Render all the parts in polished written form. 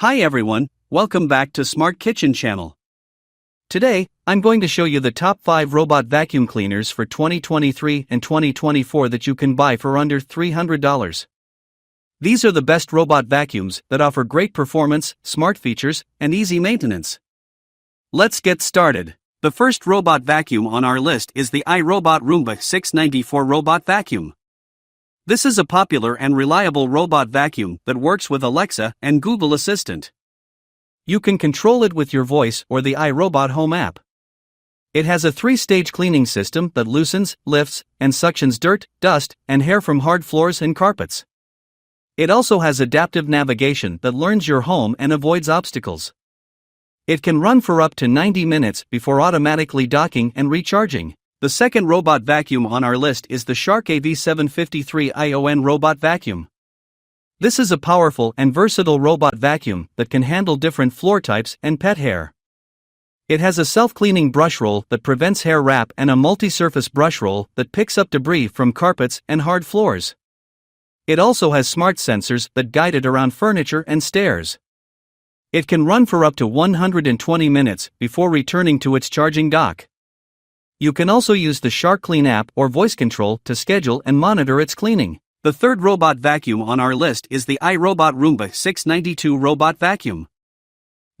Hi everyone, welcome back to Smart Kitchen channel. Today, I'm going to show you the top 5 robot vacuum cleaners for 2023 and 2024 that you can buy for under $300. These are the best robot vacuums that offer great performance, smart features, and easy maintenance. Let's get started. The first robot vacuum on our list is the iRobot Roomba 694 robot vacuum. This is a popular and reliable robot vacuum that works with Alexa and Google Assistant. You can control it with your voice or the iRobot Home app. It has a 3-stage cleaning system that loosens, lifts, and suctions dirt, dust, and hair from hard floors and carpets. It also has adaptive navigation that learns your home and avoids obstacles. It can run for up to 90 minutes before automatically docking and recharging. The second robot vacuum on our list is the Shark AV753 ION robot vacuum. This is a powerful and versatile robot vacuum that can handle different floor types and pet hair. It has a self-cleaning brush roll that prevents hair wrap and a multi-surface brush roll that picks up debris from carpets and hard floors. It also has smart sensors that guide it around furniture and stairs. It can run for up to 120 minutes before returning to its charging dock. You can also use the SharkClean app or voice control to schedule and monitor its cleaning. The third robot vacuum on our list is the iRobot Roomba 692 robot vacuum.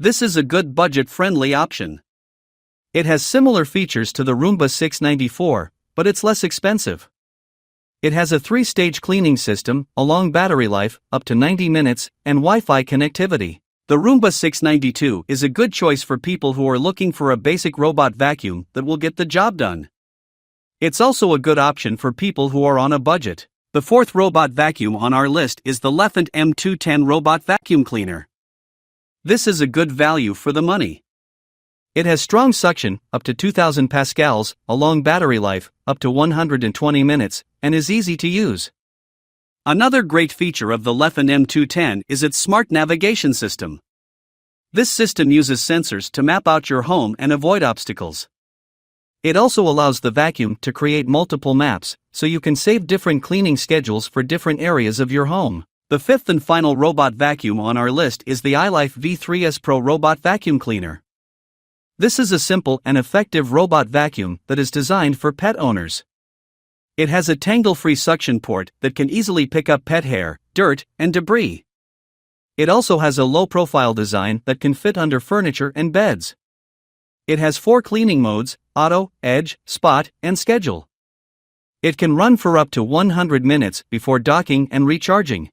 This is a good budget-friendly option. It has similar features to the Roomba 694, but it's less expensive. It has a 3-stage cleaning system, a long battery life, up to 90 minutes, and Wi-Fi connectivity. The Roomba 692 is a good choice for people who are looking for a basic robot vacuum that will get the job done. It's also a good option for people who are on a budget. The fourth robot vacuum on our list is the Leffant M210 robot vacuum cleaner. This is a good value for the money. It has strong suction, up to 2000 pascals, a long battery life, up to 120 minutes, and is easy to use. Another great feature of the Leffant M210 is its smart navigation system. This system uses sensors to map out your home and avoid obstacles. It also allows the vacuum to create multiple maps, so you can save different cleaning schedules for different areas of your home. The fifth and final robot vacuum on our list is the iLife V3S Pro robot vacuum cleaner. This is a simple and effective robot vacuum that is designed for pet owners. It has a tangle-free suction port that can easily pick up pet hair, dirt, and debris. It also has a low-profile design that can fit under furniture and beds. It has 4 cleaning modes: auto, edge, spot, and schedule. It can run for up to 100 minutes before docking and recharging.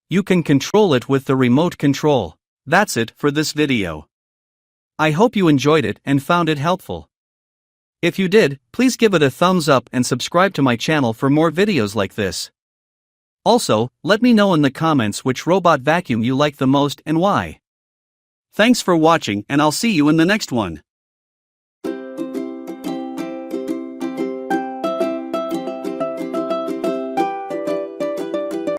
You can control it with the remote control. That's it for this video. I hope you enjoyed it and found it helpful. If you did, please give it a thumbs up and subscribe to my channel for more videos like this. Also, let me know in the comments which robot vacuum you like the most and why. Thanks for watching, and I'll see you in the next one.